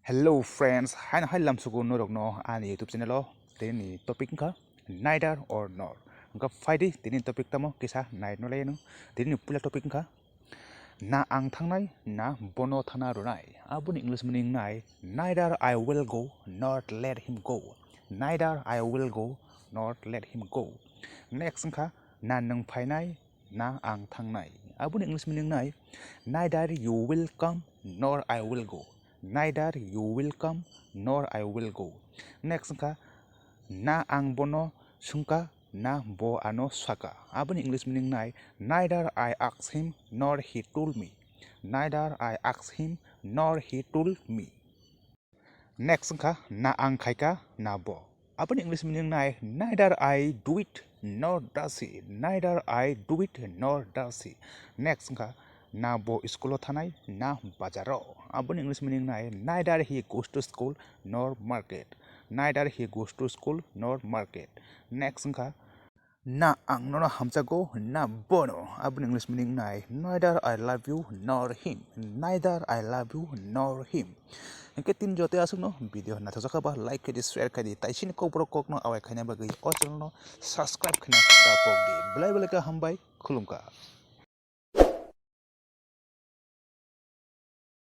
Hello friends, hai lam suku norok no ani YouTube channel lo tini topic ka neither or nor. Ka faidi tini topic tamo kisa night no leno tini pula topic ka na ang thangnai na bono thana runai. Abun English meaning nai neither I will go nor let him go. Neither I will go nor let him go. Next ka na nang phainai na ang thangnai. Abun English meaning nai neither you will come nor I will go. Neither you will come nor I will go. Next ka na ang bono sungka na bo ano saka. Abun English meaning nai neither I asked him nor he told me. Neither I asked him nor he told me. Next ka na ang khaika na bo. Abun English meaning nai neither I do it nor does he. Neither I do it nor does he. Next ka na bo school thanai na bazaro. Abun English meaning nai neither he goes to school nor market. Neither he goes to school nor market. Next ka na ang no hamchago na bono. Abun English meaning nai neither I love you nor him. Neither I love you nor him. Engke tin jote asuk no video na thosaka ba like kadi share kadi taisin ko bro kok no awai khana ba gai o channel no subscribe khana ta pok di belai belai ka hambai khulumka.